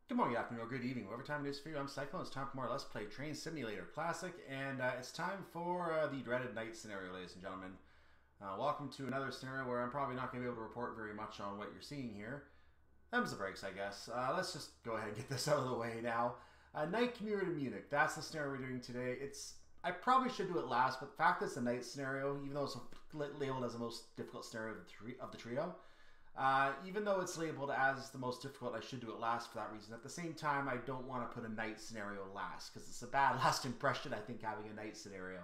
Good morning, good afternoon, or good evening. Whatever time it is for you, I'm Cyclone. It's time for more Let's Play Train Simulator Classic, and it's time for the dreaded night scenario, ladies and gentlemen. Welcome to another scenario where I'm probably not going to be able to report very much on what you're seeing here. Them's the breaks, I guess. Let's just go ahead and get this out of the way now. Night Commuter to Munich. That's the scenario we're doing today. I probably should do it last, but the fact that it's a night scenario, even though it's labeled as the most difficult scenario of the trio, even though it's labeled as the most difficult, I should do it last for that reason. At the same time, I don't want to put a night scenario last, because it's a bad last impression, I think, having a night scenario.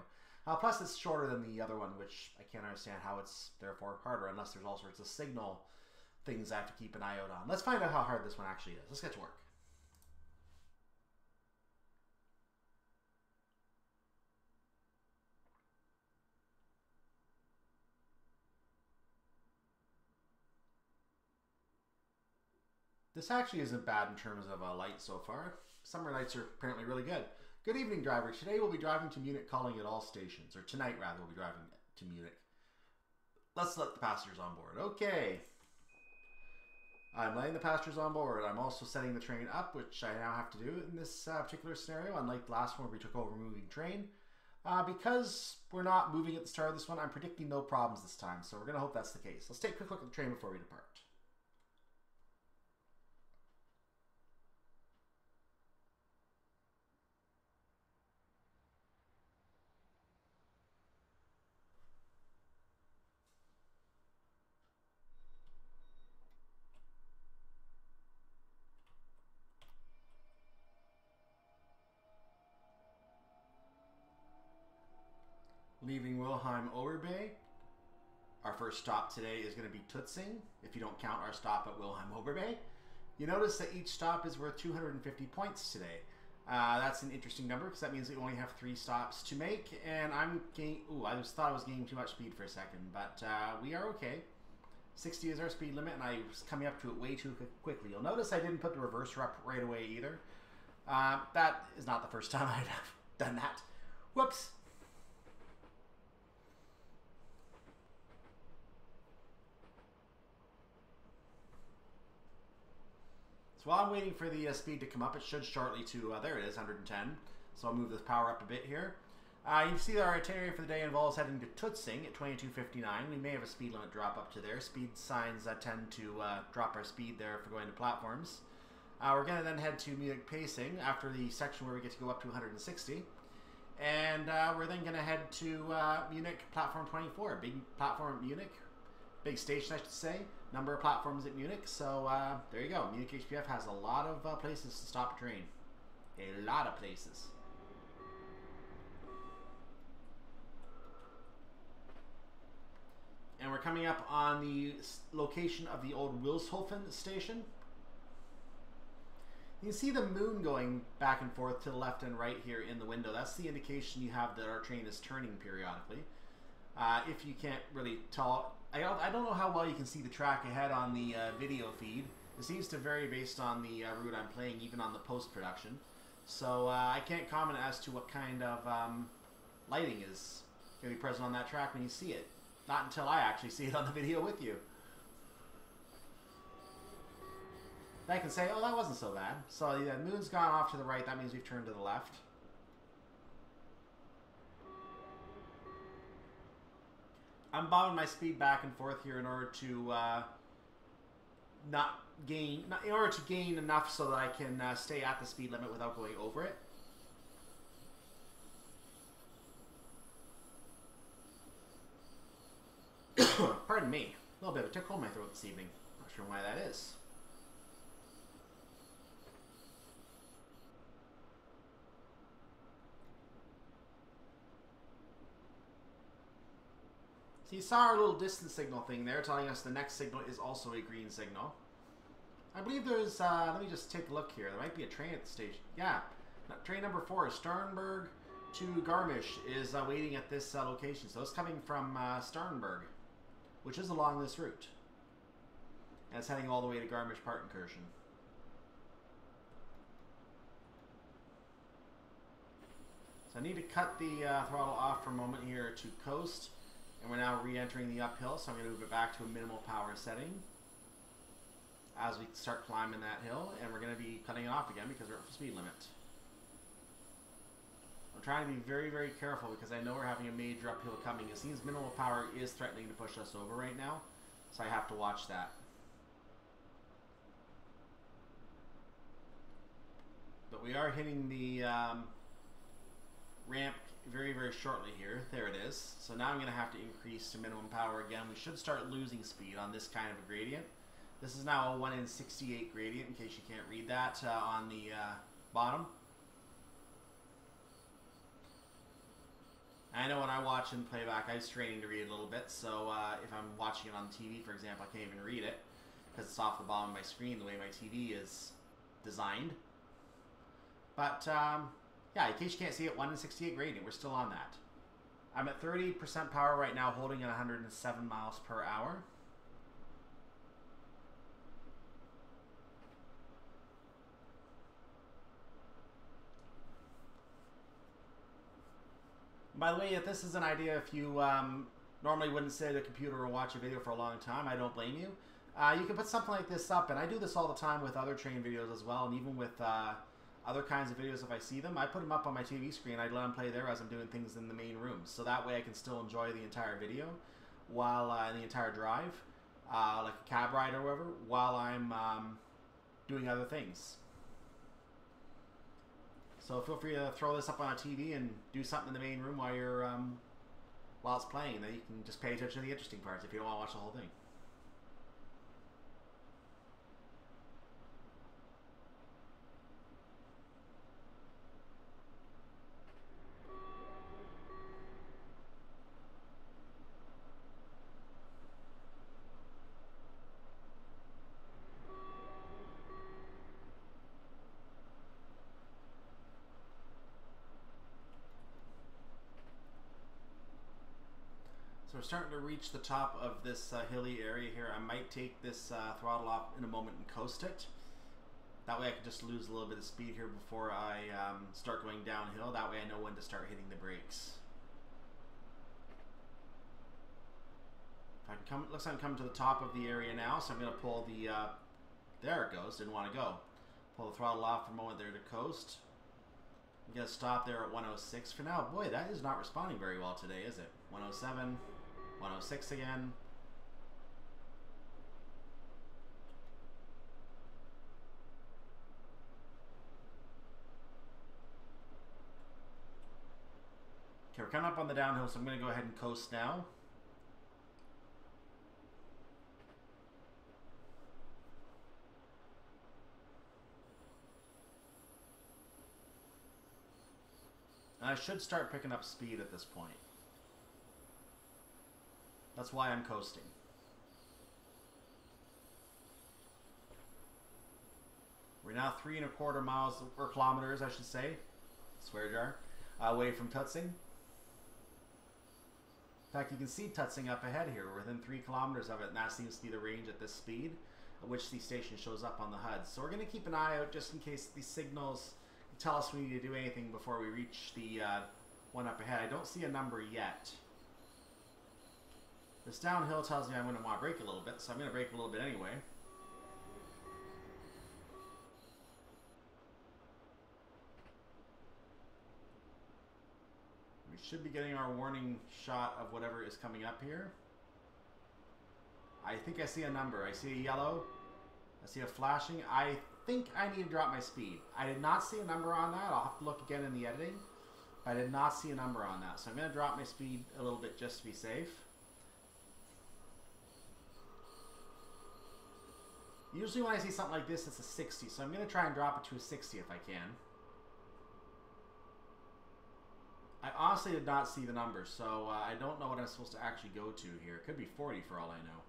Plus, it's shorter than the other one, which I can't understand how it's therefore harder, unless there's all sorts of signal things I have to keep an eye out on. Let's find out how hard this one actually is. Let's get to work. This actually isn't bad in terms of light so far. Summer nights are apparently really good. Good evening, driver. Today we'll be driving to Munich, calling at all stations. Or tonight, rather, we'll be driving to Munich. Let's let the passengers on board. Okay. I'm letting the passengers on board. I'm also setting the train up, which I now have to do in this particular scenario, unlike the last one where we took over moving train. Because we're not moving at the start of this one, I'm predicting no problems this time, so we're going to hope that's the case. Let's take a quick look at the train before we depart. Leaving Weilheim, Oberbay. Our first stop today is going to be Tutzing, if you don't count our stop at Weilheim, Oberbay. You notice that each stop is worth 250 points today. That's an interesting number, because that means we only have 3 stops to make, and I'm gaining... Ooh, I just thought I was gaining too much speed for a second, but we are okay. 60 is our speed limit, and I was coming up to it way too quickly. You'll notice I didn't put the reverser up right away either. That is not the first time I've done that. Whoops. So while I'm waiting for the speed to come up, it should shortly to, there it is, 110. So I'll move this power up a bit here. You can see that our itinerary for the day involves heading to Tutzing at 22:59. We may have a speed limit drop up to there. Speed signs tend to drop our speed there for going to platforms. We're going to then head to Munich Pasing after the section where we get to go up to 160. And we're then going to head to Munich Platform 24, big platform at Munich. Big station, I should say. Number of platforms at Munich. So there you go. Munich Hbf has a lot of places to stop a train. A lot of places. And we're coming up on the location of the old Wilshofen station. You can see the moon going back and forth to the left and right here in the window. That's the indication you have that our train is turning periodically. If you can't really tell, I don't know how well you can see the track ahead on the video feed. It seems to vary based on the route I'm playing, even on the post-production. So I can't comment as to what kind of lighting is going to be present on that track when you see it. Not until I actually see it on the video with you. I can say, oh, that wasn't so bad. So the moon's gone off to the right. That means we've turned to the left. I'm bobbing my speed back and forth here in order to in order to gain enough so that I can stay at the speed limit without going over it. Pardon me, a little bit of a tickle in my throat this evening. Not sure why that is. So you saw our little distance signal thing there telling us the next signal is also a green signal. I believe there's, let me just take a look here. There might be a train at the station. Yeah, train number 4, Starnberg to Garmisch, is waiting at this location. So it's coming from Starnberg, which is along this route. And it's heading all the way to Garmisch Partenkirchen. So I need to cut the throttle off for a moment here to coast. And we're now re-entering the uphill, so I'm going to move it back to a minimal power setting. as we start climbing that hill, and we're going to be cutting it off again because we're at the speed limit. I'm trying to be very, very careful because I know we're having a major uphill coming. It seems minimal power is threatening to push us over right now, so I have to watch that. But we are hitting the ramp very, very shortly here. There it is. So now I'm going to have to increase to minimum power again. We should start losing speed on this kind of a gradient. This is now a 1 in 68 gradient, in case you can't read that on the bottom. I know when I watch in playback, I was straining to read it a little bit, so if I'm watching it on TV, for example, I can't even read it because it's off the bottom of my screen the way my TV is designed. But, yeah, in case you can't see it, 1 in 68 gradient, we're still on that. I'm at 30% power right now, holding at 107 miles per hour. By the way, if this is an idea, if you normally wouldn't sit at a computer or watch a video for a long time, I don't blame you. You can put something like this up, and I do this all the time with other train videos as well, and even with other kinds of videos if I see them. I put them up on my TV screen. I let them play there as I'm doing things in the main room, so that way I can still enjoy the entire video while in the entire drive, like a cab ride or whatever, while I'm doing other things. So feel free to throw this up on a TV and do something in the main room while you're while it's playing. Then you can just pay attention to the interesting parts if you don't want to watch the whole thing. So we're starting to reach the top of this hilly area here. I might take this throttle off in a moment and coast it. That way I can just lose a little bit of speed here before I start going downhill. That way I know when to start hitting the brakes. If I can come, looks like I'm coming to the top of the area now, so I'm going to pull the, there it goes, didn't want to go. Pull the throttle off for a moment there to coast. I'm going to stop there at 106 for now. Boy, that is not responding very well today, is it? 107. 106 again. Okay, we're coming up on the downhill, so I'm going to go ahead and coast now. And I should start picking up speed at this point. That's why I'm coasting. We're now 3¼ miles, or kilometers, I should say, swear jar, away from Tutzing. In fact, you can see Tutzing up ahead here. We're within 3 kilometers of it, and that seems to be the range at this speed at which the station shows up on the HUD. So we're going to keep an eye out just in case these signals tell us we need to do anything before we reach the one up ahead. I don't see a number yet. This downhill tells me I'm going to want to brake a little bit, so I'm going to brake a little bit anyway. We should be getting our warning shot of whatever is coming up here. I think I see a number. I see a yellow. I see a flashing. I think I need to drop my speed. I did not see a number on that. I'll have to look again in the editing. I did not see a number on that, so I'm going to drop my speed a little bit just to be safe. Usually when I see something like this, it's a 60, so I'm going to try and drop it to a 60 if I can. I honestly did not see the number, so I don't know what I'm supposed to actually go to here. It could be 40 for all I know.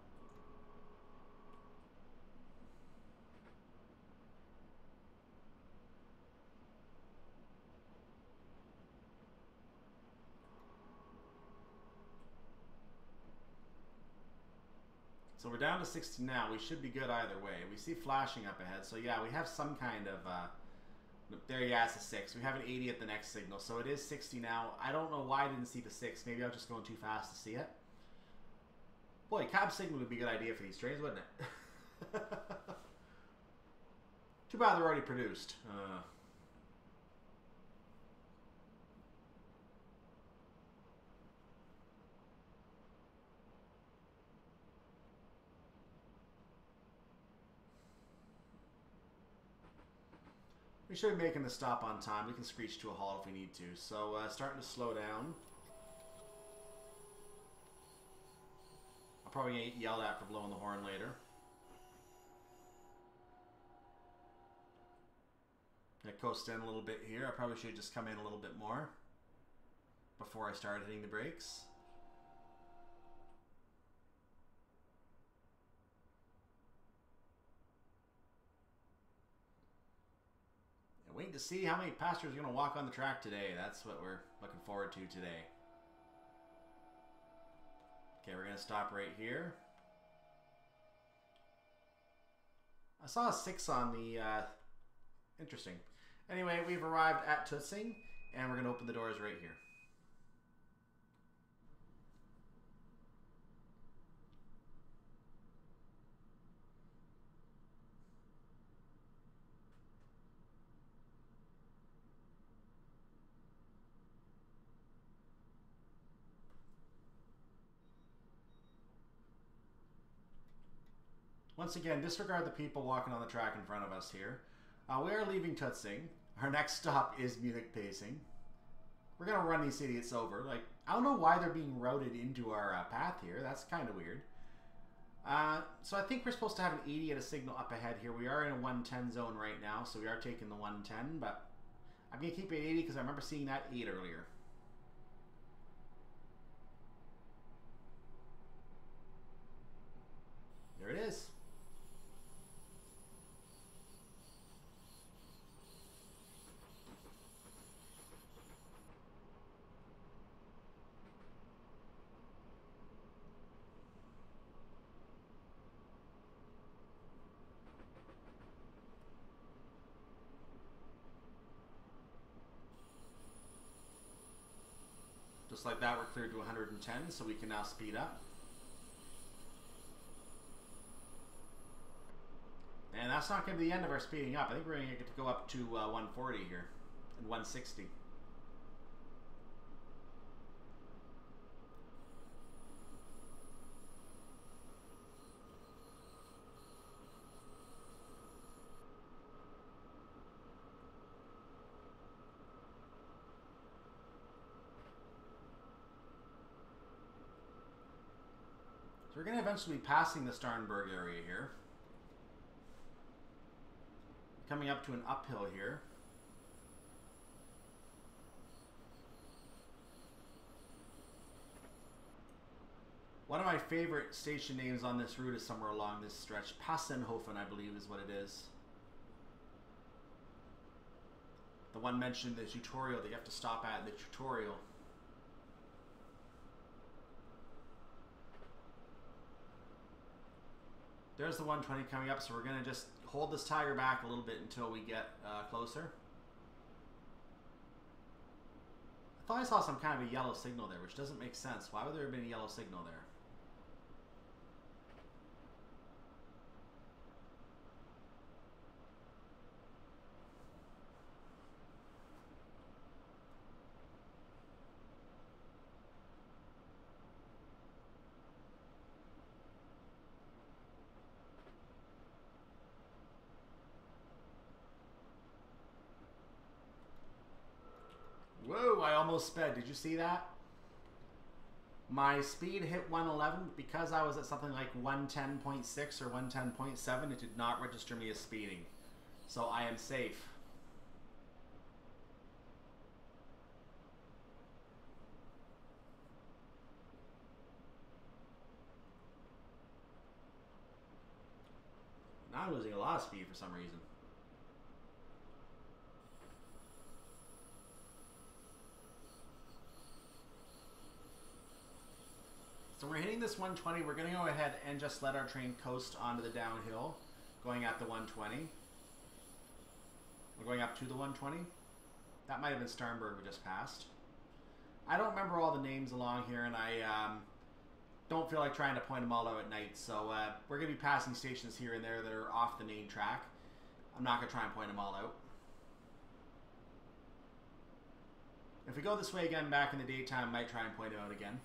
So we're down to 60 now. We should be good either way. We see flashing up ahead. So yeah, we have some kind of, there, yeah, it's a 6. We have an 80 at the next signal. So it is 60 now. I don't know why I didn't see the 6. Maybe I was just going too fast to see it. Boy, cab signal would be a good idea for these trains, wouldn't it? Too bad they're already produced. We should be making the stop on time. We can screech to a halt if we need to. So, starting to slow down. I'll probably get yelled at for blowing the horn later. I coast in a little bit here. I probably should just come in a little bit more before I start hitting the brakes. And waiting to see how many passengers are going to walk on the track today. That's what we're looking forward to today. Okay, we're going to stop right here. I saw a 6 on the... interesting. Anyway, we've arrived at Tutzing, and we're going to open the doors right here. Once again, disregard the people walking on the track in front of us here. We are leaving Tutzing. Our next stop is Munich Pasing. We're going to run these idiots over. Like, I don't know why they're being routed into our path here. That's kind of weird. So I think we're supposed to have an 80 at a signal up ahead here. We are in a 110 zone right now, so we are taking the 110, but I'm going to keep it 80 because I remember seeing that 8 earlier. There it is. Just like that, we're cleared to 110, so we can now speed up. And that's not going to be the end of our speeding up. I think we're going to get to go up to 140 here and 160. So we're going to eventually be passing the Starnberg area here. Coming up to an uphill here. One of my favorite station names on this route is somewhere along this stretch. Passenhofen, I believe, is what it is. The one mentioned in the tutorial that you have to stop at in the tutorial. There's the 120 coming up, so we're going to just hold this tiger back a little bit until we get closer. I thought I saw some kind of a yellow signal there, which doesn't make sense. Why would there have been a yellow signal there? Whoa, I almost sped. Did you see that? My speed hit 111 because I was at something like 110.6 or 110.7. It did not register me as speeding. So I am safe. Now I'm losing a lot of speed for some reason. So we're hitting this 120. We're going to go ahead and just let our train coast onto the downhill, going at the 120. We're going up to the 120. That might have been Starnberg we just passed. I don't remember all the names along here, and I don't feel like trying to point them all out at night. So we're going to be passing stations here and there that are off the main track. I'm not going to try and point them all out. If we go this way again back in the daytime, I might try and point them out again.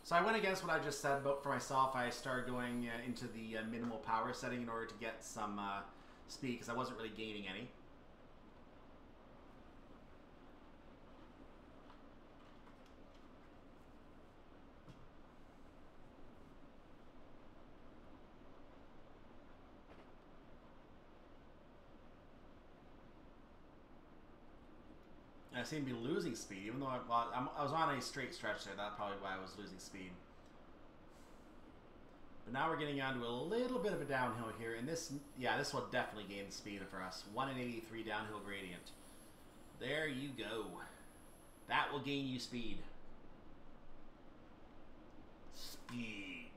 So I went against what I just said about for myself. I started going into the minimal power setting in order to get some speed because I wasn't really gaining any. I seem to be losing speed, even though I was on a straight stretch there. That's probably why I was losing speed. But now we're getting onto a little bit of a downhill here, and this will definitely gain speed for us. 1 in 83 downhill gradient. There you go. That will gain you speed. Speed.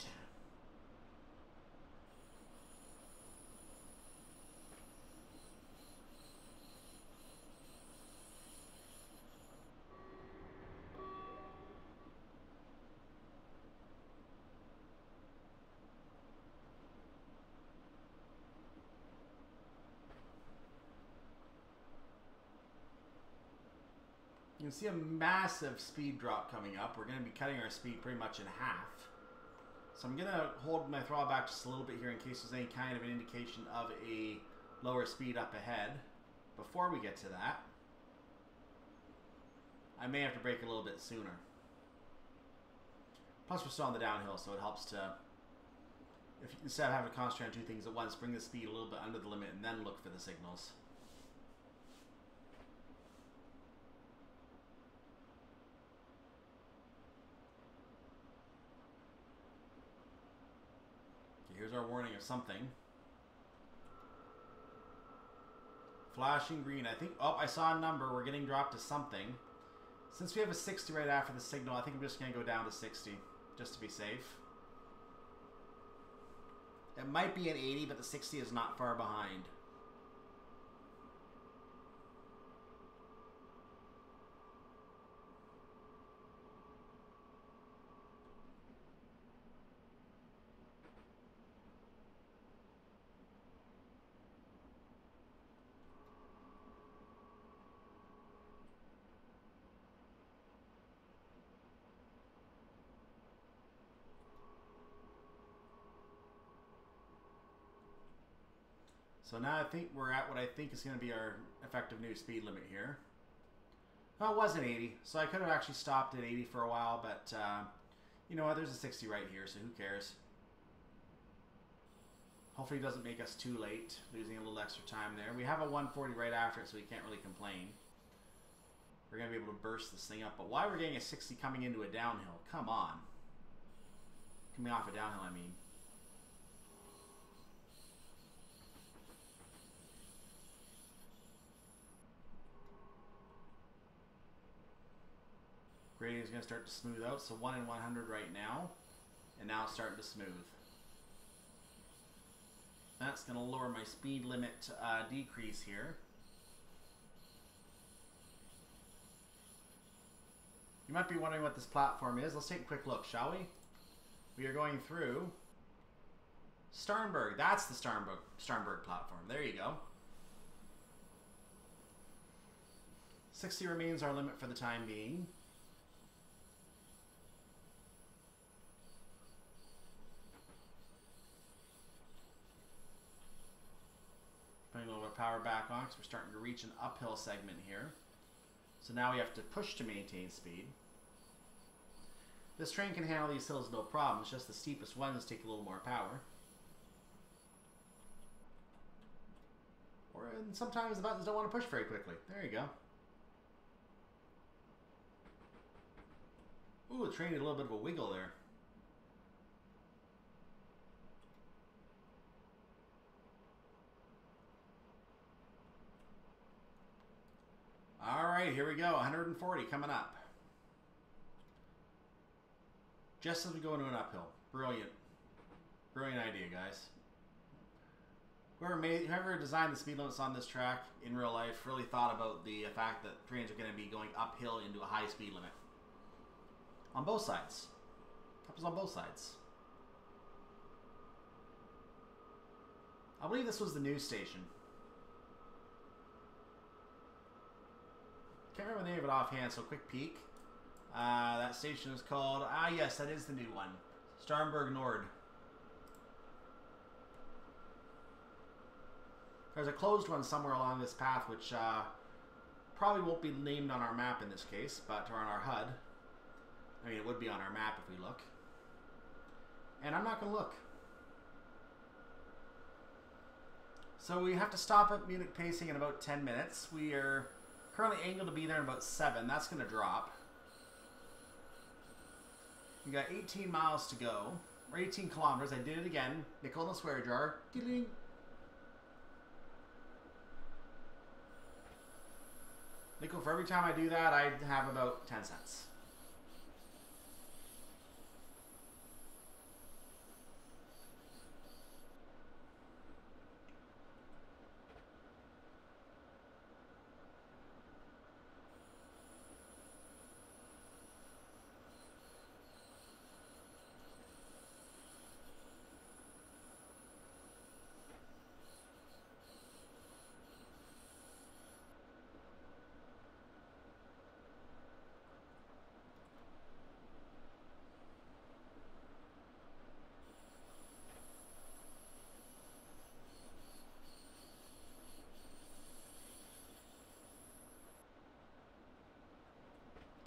You can see a massive speed drop coming up. We're going to be cutting our speed pretty much in half. So I'm going to hold my throttle back just a little bit here in case there's any kind of an indication of a lower speed up ahead. Before we get to that, I may have to brake a little bit sooner. Plus we're still on the downhill, so it helps to, instead of having to concentrate on two things at once, bring the speed a little bit under the limit and then look for the signals. Here's our warning of something. Flashing green. I think, oh, I saw a number. We're getting dropped to something. Since we have a 60 right after the signal, I think I'm just going to go down to 60, just to be safe. It might be an 80, but the 60 is not far behind. So now I think we're at what I think is going to be our effective new speed limit here. Oh, it was an 80, so I could have actually stopped at 80 for a while, but you know what, there's a 60 right here, so who cares? Hopefully it doesn't make us too late, losing a little extra time there. We have a 140 right after it, so we can't really complain. We're going to be able to burst this thing up, but why we're getting a 60 coming into a downhill? Come on. Coming off a downhill, I mean. Gradient is going to start to smooth out, so 1 in 100 right now, and now it's starting to smooth. That's going to lower my speed limit decrease here. You might be wondering what this platform is. Let's take a quick look, shall we? We are going through Starnberg. That's the Starnberg platform. There you go. 60 remains our limit for the time being. Putting a little bit of power back on because we're starting to reach an uphill segment here. So now we have to push to maintain speed. This train can handle these hills no problem. It's just the steepest ones take a little more power. And sometimes the buttons don't want to push very quickly. There you go. Ooh, the train did a little bit of a wiggle there. Alright, here we go. 140 coming up. Just as we go into an uphill. Brilliant. Brilliant idea, guys. Whoever designed the speed limits on this track in real life really thought about the fact that trains are going to be going uphill into a high speed limit. On both sides. Happens on both sides. I believe this was the news station. Can't remember the name of it offhand, so quick peek. That station is called... yes, that is the new one. Starnberg Nord. There's a closed one somewhere along this path, which probably won't be named on our map in this case, but or on our HUD. I mean, it would be on our map if we look. And I'm not going to look. So we have to stop at Munich Pasing in about 10 minutes. We are currently angled to be there in about 7. That's going to drop. We got 18 miles to go. Or 18 kilometers. I did it again. Nickel in the swear jar. Ding. Nickel, for every time I do that, I have about 10 cents.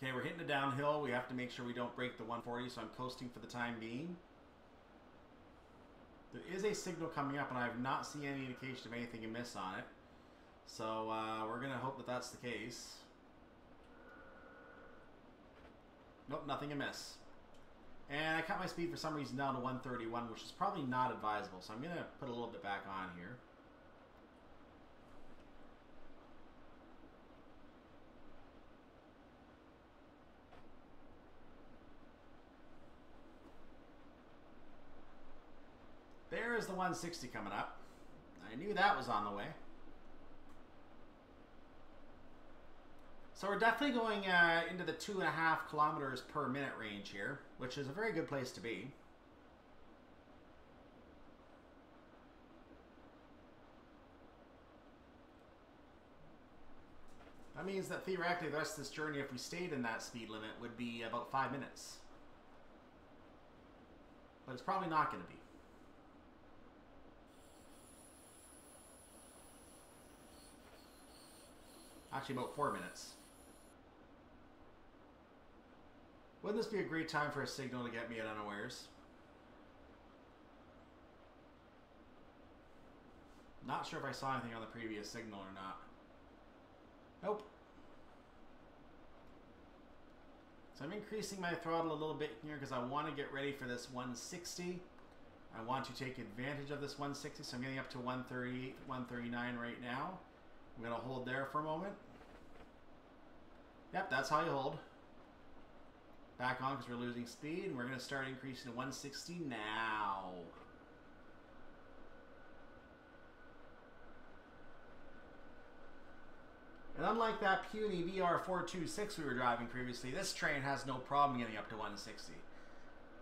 Okay, we're hitting the downhill. We have to make sure we don't break the 140, so I'm coasting for the time being. There is a signal coming up, and I have not seen any indication of anything amiss on it. So we're going to hope that that's the case. Nope, nothing amiss. And I cut my speed for some reason down to 131, which is probably not advisable. So I'm going to put a little bit back on here. There is the 160 coming up. I knew that was on the way. So we're definitely going into the 2.5 kilometers per minute range here, which is a very good place to be. That means that theoretically the rest of this journey, if we stayed in that speed limit, would be about 5 minutes. But it's probably not going to be. Actually, about 4 minutes. Wouldn't this be a great time for a signal to get me at unawares? Not sure if I saw anything on the previous signal or not. Nope. So I'm increasing my throttle a little bit here because I want to get ready for this 160. I want to take advantage of this 160, so I'm getting up to 138, 139 right now. I'm going to hold there for a moment. Yep, that's how you hold. Back on because we're losing speed, and we're going to start increasing to 160 now. And unlike that puny VR426 we were driving previously, this train has no problem getting up to 160.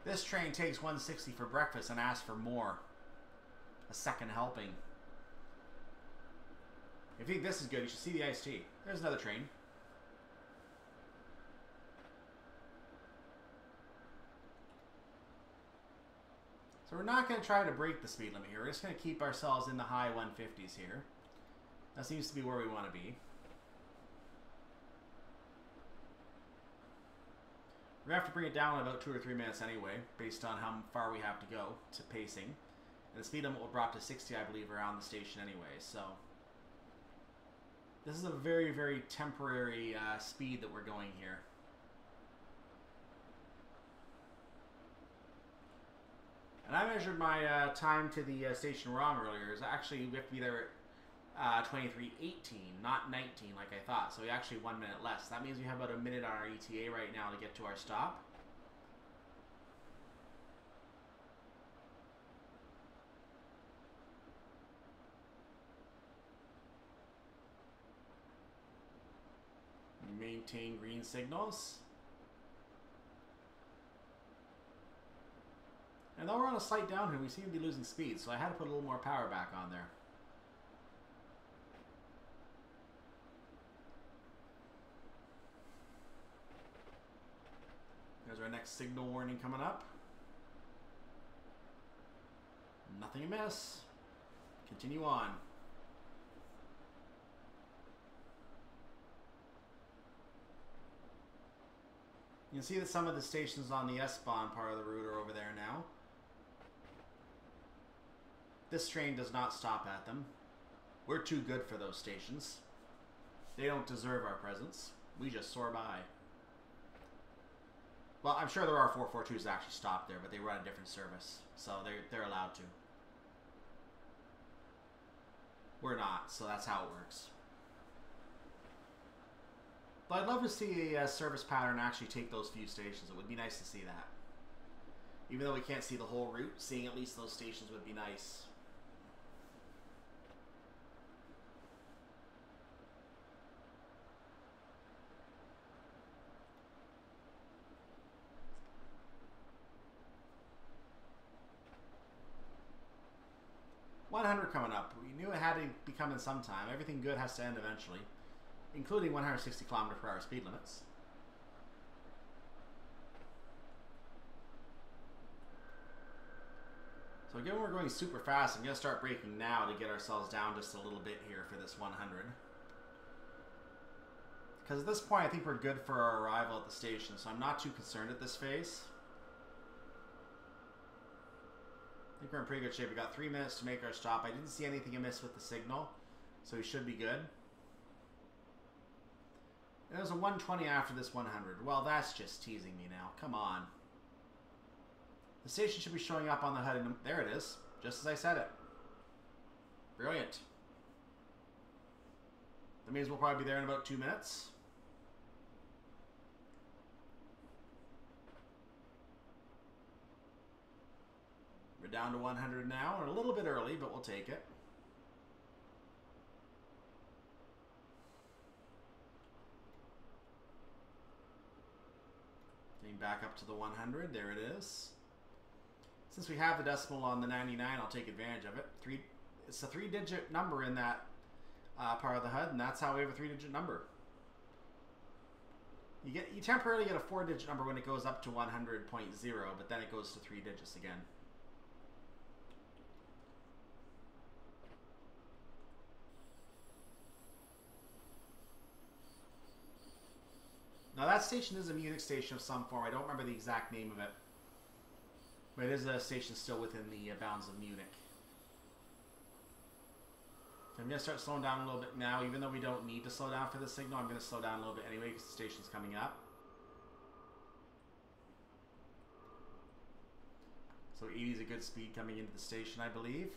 This train takes 160 for breakfast and asks for more. A second helping. If you think this is good, you should see the iced tea. There's another train. So we're not going to try to break the speed limit here. We're just going to keep ourselves in the high 150s here. That seems to be where we want to be. We're going to have to bring it down in about 2 or 3 minutes anyway, based on how far we have to go to pacing. And the speed limit will drop to 60, I believe, around the station anyway, so... This is a very, very temporary speed that we're going here. And I measured my time to the station wrong earlier. It's actually, we have to be there 23:18, not 19 like I thought. So we actually 1 minute less. That means we have about a minute on our ETA right now to get to our stop. Maintain green signals. And though we're on a slight downhill, we seem to be losing speed, so I had to put a little more power back on there. There's our next signal warning coming up. Nothing amiss. Continue on. You can see that some of the stations on the S-Bahn part of the route are over there now. This train does not stop at them. We're too good for those stations. They don't deserve our presence. We just soar by. Well, I'm sure there are 442s that actually stop there, but they run a different service, so they're allowed to. We're not, so that's how it works. But I'd love to see a service pattern actually take those few stations. It would be nice to see that. Even though we can't see the whole route, seeing at least those stations would be nice. $100 coming up. We knew it had to be coming sometime. Everything good has to end eventually, including 160 km/h speed limits. So given we're going super fast, I'm going to start braking now to get ourselves down just a little bit here for this 100. Because at this point I think we're good for our arrival at the station, so I'm not too concerned at this phase. I think we're in pretty good shape. We got 3 minutes to make our stop. I didn't see anything amiss with the signal, so we should be good. And there's a 120 after this 100. Well, that's just teasing me now. Come on. The station should be showing up on the HUD. There it is, just as I said it. Brilliant. That means we'll probably be there in about 2 minutes. We're down to 100 now. We're a little bit early, but we'll take it. Getting back up to the 100. There it is. Since we have the decimal on the 99, I'll take advantage of it. It's a 3-digit number in that part of the HUD, and that's how we have a 3-digit number. You temporarily get a 4-digit number when it goes up to 100.0, but then it goes to 3 digits again. Now that station is a Munich station of some form. I don't remember the exact name of it. But it is a station still within the bounds of Munich. So I'm going to start slowing down a little bit now. Even though we don't need to slow down for the signal, I'm going to slow down a little bit anyway because the station's coming up. So 80 is a good speed coming into the station, I believe.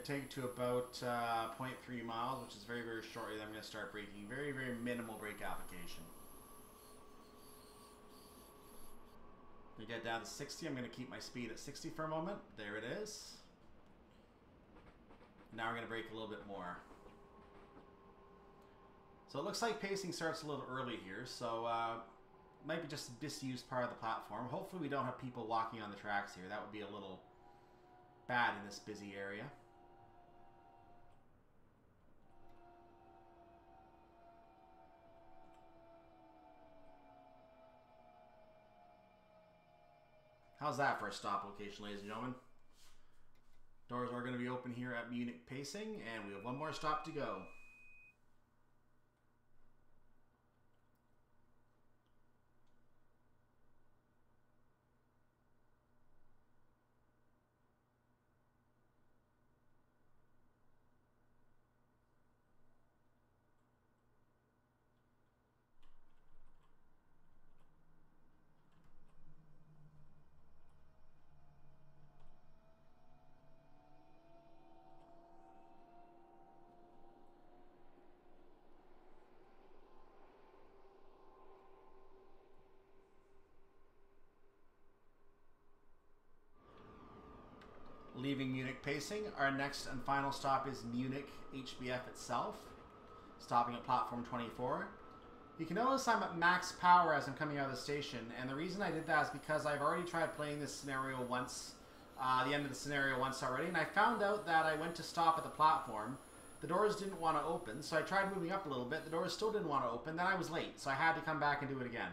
Take it to about 0.3 miles, which is very, very shortly. Then I'm going to start braking. Very, very minimal brake application. We get down to 60. I'm going to keep my speed at 60 for a moment. There it is. Now we're going to brake a little bit more. So it looks like pacing starts a little early here, so might be just a disused part of the platform. Hopefully we don't have people walking on the tracks here. That would be a little bad in this busy area. How's that for a stop location, ladies and gentlemen? Doors are going to be open here at Munich Pasing, and we have one more stop to go. Leaving Munich Pasing, our next and final stop is Munich Hbf itself, stopping at platform 24. You can notice I'm at max power as I'm coming out of the station, and the reason I did that is because I've already tried playing this scenario once, the end of the scenario once already, and I found out that I went to stop at the platform. The doors didn't want to open, so I tried moving up a little bit. The doors still didn't want to open. Then I was late, so I had to come back and do it again.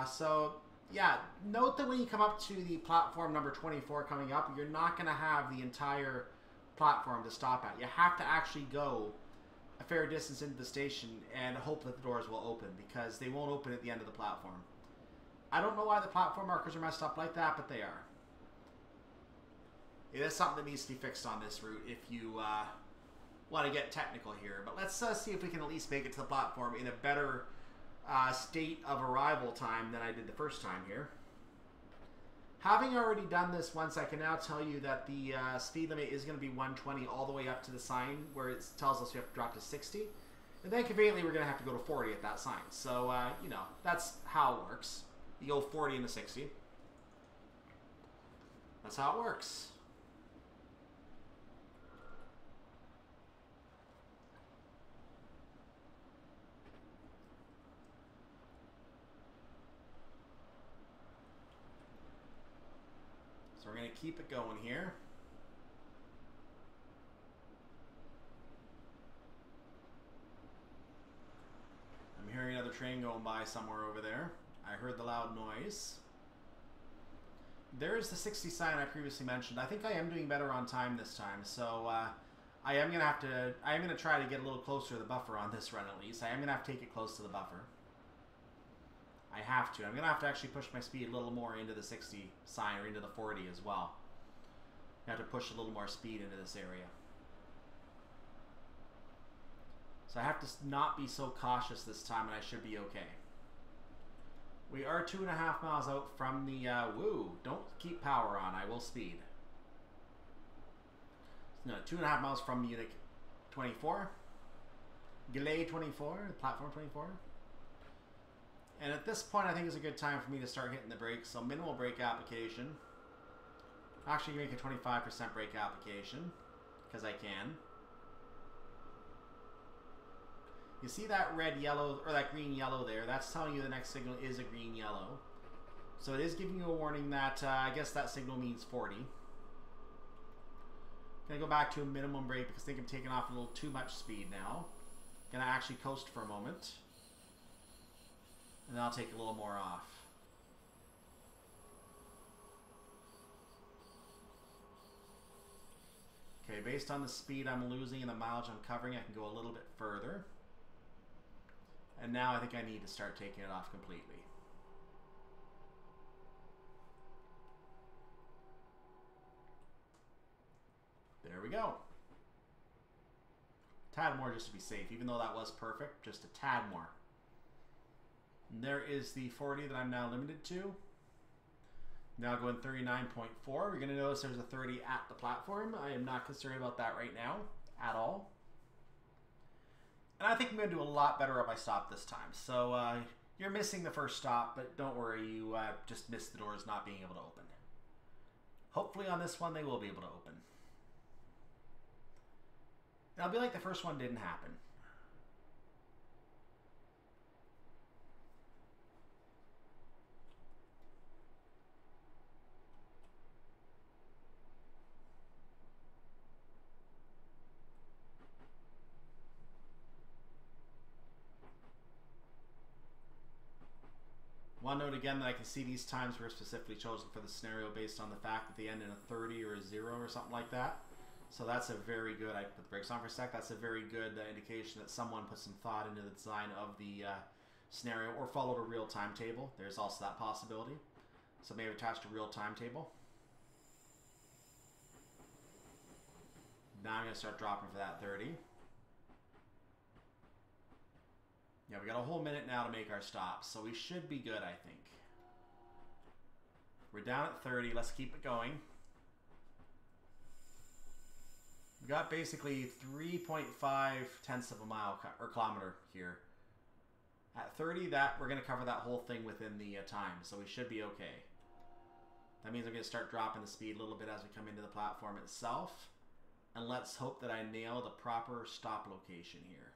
So, yeah, note that when you come up to the platform number 24 coming up, you're not going to have the entire platform to stop at. You have to actually go a fair distance into the station and hope that the doors will open, because they won't open at the end of the platform. I don't know why the platform markers are messed up like that, but they are. It is something that needs to be fixed on this route if you want to get technical here. But let's see if we can at least make it to the platform in a better state of arrival time than I did the first time here. Having already done this once, I can now tell you that the speed limit is going to be 120 all the way up to the sign where it tells us we have to drop to 60. And then conveniently we're going to have to go to 40 at that sign. So, you know, that's how it works. You go 40 into 60. That's how it works. We're going to keep it going here. I'm hearing another train going by somewhere over there. I heard the loud noise. There's the 60 sign I previously mentioned. I think I am doing better on time this time, so I am going to try to get a little closer to the buffer on this run at least. I am going to have to take it close to the buffer. I have to. I'm going to have to actually push my speed a little more into the 60 sign, or into the 40 as well. I have to push a little more speed into this area. So I have to not be so cautious this time, and I should be okay. We are 2.5 miles out from the, woo, don't keep power on, I will speed. No, 2.5 miles from Munich 24. Gillet 24, platform 24. And at this point, I think it's a good time for me to start hitting the brakes. So minimal brake application. Actually, make a 25% brake application, because I can. You see that red, yellow, or that green, yellow there? That's telling you the next signal is a green, yellow. So it is giving you a warning that, I guess that signal means 40. Gonna go back to a minimum brake because I think I'm taking off a little too much speed now. Gonna actually coast for a moment. And then I'll take a little more off. Okay, based on the speed I'm losing and the mileage I'm covering, I can go a little bit further. And now I think I need to start taking it off completely. There we go. Tad more just to be safe, even though that was perfect, just a tad more. And there is the 40 that I'm now limited to. Now going 39.4. We're going to notice there's a 30 at the platform. I am not concerned about that right now at all. And I think I'm going to do a lot better at my stop this time. So you're missing the first stop, but don't worry, you just missed the doors not being able to open. Hopefully on this one they will be able to open. And I'll be like the first one didn't happen. One note again that I can see these times were specifically chosen for the scenario based on the fact that they end in a 30 or a 0 or something like that. So that's a very good, I put the brakes on for a sec, that's a very good indication that someone put some thought into the design of the scenario or followed a real timetable. There's also that possibility. So maybe attached a real timetable. Now I'm going to start dropping for that 30. Yeah, we got a whole minute now to make our stops, so we should be good, I think. We're down at 30. Let's keep it going. We've got basically 3.5 tenths of a mile or kilometer here. At 30, that we're going to cover that whole thing within the time, so we should be okay. That means I'm going to start dropping the speed a little bit as we come into the platform itself. And let's hope that I nail the proper stop location here.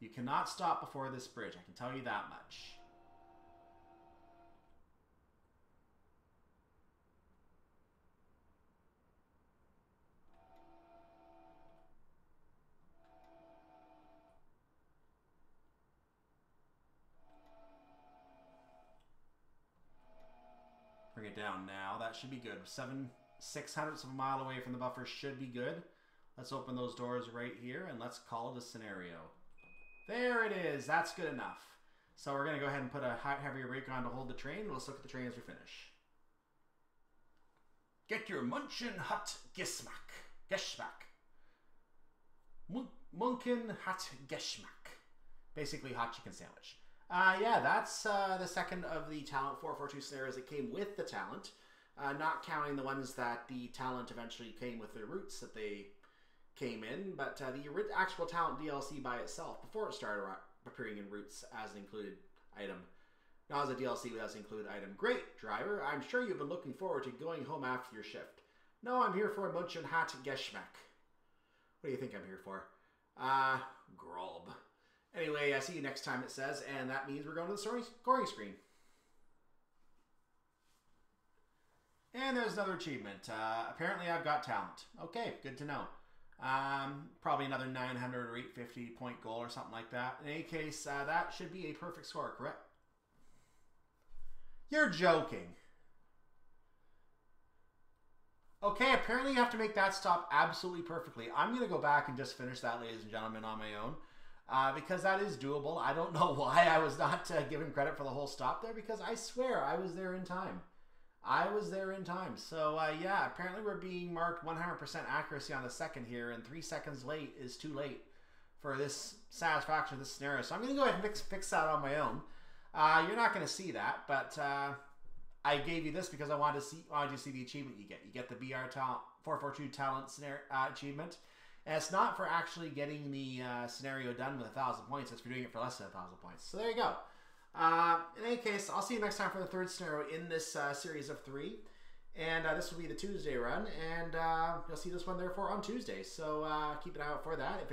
You cannot stop before this bridge, I can tell you that much. Bring it down now. That should be good. 6/600ths of a mile away from the buffer should be good. Let's open those doors right here and let's call it a scenario. There it is. That's good enough. So we're going to go ahead and put a heavier brake on to hold the train. Let's look at the train as we finish. Get your Munich-Hbf. Munich-Hbf. Basically hot chicken sandwich. Yeah, that's the second of the Talent 442 scenarios that came with the Talent, not counting the ones that the Talent eventually came with their routes that they came in, but the actual Talent DLC by itself, before it started appearing in routes as an included item. Now as a DLC with as an included item. Great, driver. I'm sure you've been looking forward to going home after your shift. No, I'm here for Munich-Hbf. What do you think I'm here for? Grub. Anyway, I see you next time, it says, and that means we're going to the scoring screen. And there's another achievement. Apparently I've got talent. Okay, good to know. Probably another 900 or 850 point goal or something like that. In any case, that should be a perfect score, correct? You're joking. Okay, apparently you have to make that stop absolutely perfectly. I'm going to go back and just finish that, ladies and gentlemen, on my own. Because that is doable. I don't know why I was not given credit for the whole stop there, because I swear I was there in time. I was there in time. So, yeah, apparently we're being marked 100% accuracy on the second here, and 3 seconds late is too late for this satisfaction of this scenario. So I'm going to go ahead and fix that on my own. You're not going to see that, but I gave you this because I wanted you to see the achievement you get. You get the BR Talent 442 Talent scenario, achievement. And it's not for actually getting the scenario done with 1,000 points. It's for doing it for less than 1,000 points. So there you go. In any case, I'll see you next time for the third scenario in this series of 3. And this will be the Tuesday run. And you'll see this one, therefore, on Tuesday. So keep an eye out for that.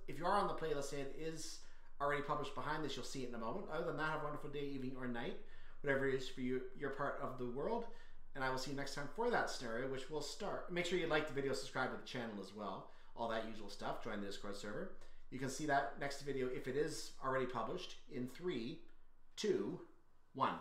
If you are on the playlist and it is already published behind this, you'll see it in a moment. Other than that, have a wonderful day, evening, or night. Whatever it is for you, your part of the world. And I will see you next time for that scenario, which will start. Make sure you like the video, subscribe to the channel as well. All that usual stuff. Join the Discord server. You can see that next video, if it is already published, in 3, 2, 1.